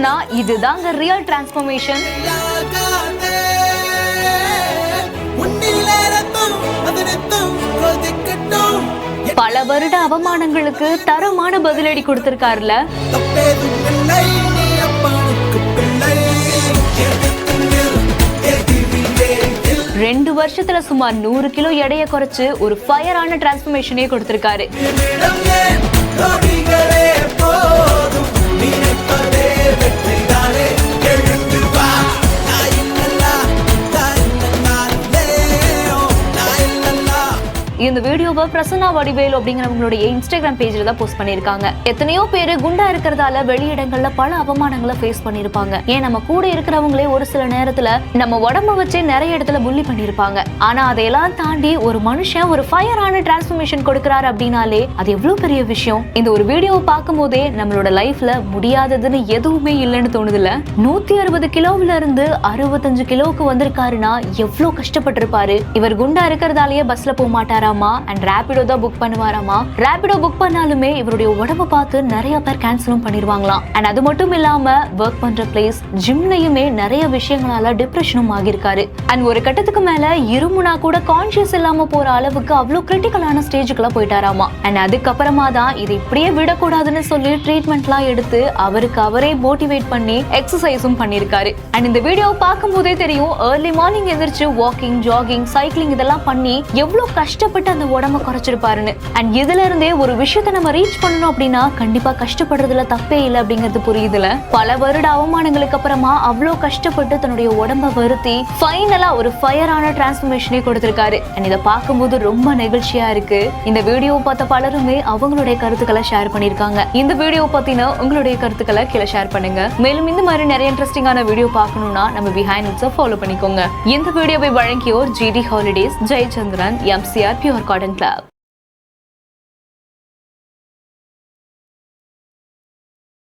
சொல்லணும்னா இதுதாங்க real transformation. பல வருட அவமானங்களுக்கு தரமான பதிலடி கொடுத்திருக்காருல. 2 வருஷத்துல சுமார் 100 கிலோ எடையை குறைச்சு ஒரு ஃபயரான டிரான்ஸ்ஃபர்மேஷனே கொடுத்திருக்காரு. இந்த வீடியோவை பிரசன்னா வடிவேலு அப்படிங்கிறவங்களுடைய இன்ஸ்டாகிராம் பேஜ்ல தான் போஸ்ட் பண்ணிருக்காங்க. எத்தனையோ பேரு குண்டா இருக்கிறதால வெளியிடங்கள்ல பல அவமானங்களை ஃபேஸ் பண்ணிருப்பாங்க. ஏன் நம்ம கூட இருக்கிறவங்களே ஒரு சில நேரத்துல நம்ம உடம்ப வச்சு நிறைய இடத்துல புள்ளி பண்ணிருப்பாங்க. ஆனா அதையெல்லாம் தாண்டி ஒரு மனுஷன் ஒரு ஃபயரான டிரான்ஸ்ஃபர்மேஷன் கொடுக்கறாரு அப்படின்னாலே அது எவ்வளவு பெரிய விஷயம். இந்த ஒரு வீடியோவை பார்க்கும் போதே நம்மளோட லைஃப்ல முடியாததுன்னு எதுவுமே இல்லைன்னு தோணுதுல. 160 கிலோவில இருந்து 65 கிலோவுக்கு வந்திருக்காருன்னா எவ்வளவு கஷ்டப்பட்டிருப்பாரு. இவர் குண்டா இருக்கிறதாலேயே பஸ்ல போக மாட்டாரா அண்ட் ரேபிடோ தான் புக் பண்ணுவாராமா. ரேபிடோ புக் பண்ணாலுமே இவருடைய உடம்ப பார்த்து நிறைய பேர் கேன்சலும் பண்ணிடுவாங்களாம். அண்ட் அது மட்டும் இல்லாம ஒர்க் பண்ற பிளேஸ் ஜிம்லயுமே நிறைய விஷயங்களால டிப்ரெஷனும் ஆகியிருக்காரு. அண்ட் ஒரு கட்டத்துக்கு மேல இருமுனா கூட கான்சியஸ் இல்லாம போற அளவுக்கு அவ்வளவு கிரிட்டிக்கலான ஸ்டேஜுக்குலாம் போயிட்டாராமா. அண்ட் அதுக்கப்புறமா தான் இது இப்படியே விடக்கூடாதுன்னு சொல்லி ட்ரீட்மெண்ட்லாம் எடுத்து அவருக்கு அவரே மோட்டிவேட் பண்ணி எக்ஸசைஸும் பண்ணிருக்காரு. அண்ட் இந்த வீடியோ பார்க்கும் போதே தெரியும் ஏர்லி மார்னிங் எந்திரிச்சு வாக்கிங், ஜாகிங், சைக்கிளிங் இதெல்லாம் பண்ணி எவ்வளவு கஷ்டப்பட்டு அந்த உடம்ப குறைச்சிருப்பாருன்னு. அண்ட் இதுல இருந்தே ஒரு விஷயத்தை நம்ம ரீச் பண்ணணும் அப்படின்னா கண்டிப்பா கஷ்டப்படுறதுல தப்பே இல்லை அப்படிங்கிறது புரியுதுல. பல வருட அவமானங்களுக்கு அப்புறமா அவ்வளவு கஷ்டப்பட்டு தன்னுடைய உடம்ப வருத்தி ஃபைனலா ஒரு ஃபயரான டிரான்ஸ்ஃபர்மேஷனே கொடுத்திருக்காரு. அண்ட் இதை பார்க்கும்போது ரொம்ப நெகிழ்ச்சியா இருக்கு. இந்த வீடியோ பார்த்த பலருமே அவங்களுடைய கருத்துக்களை ஷேர் பண்ணிருக்காங்க. இந்த வீடியோ பத்தின உங்களுடைய கருத்துக்களை கீழே ஷேர் பண்ணுங்க. மேலும் இந்த மாதிரி நிறைய இன்ட்ரெஸ்டிங்கான வீடியோ பார்க்கணும்னா நம்ம பிஹைண்ட் இட்ஸை ஃபாலோ பண்ணிக்கோங்க. இந்த வீடியோவை வழங்கியோர் GD holidays, Jayachandran, MCR Pure Cotton Club.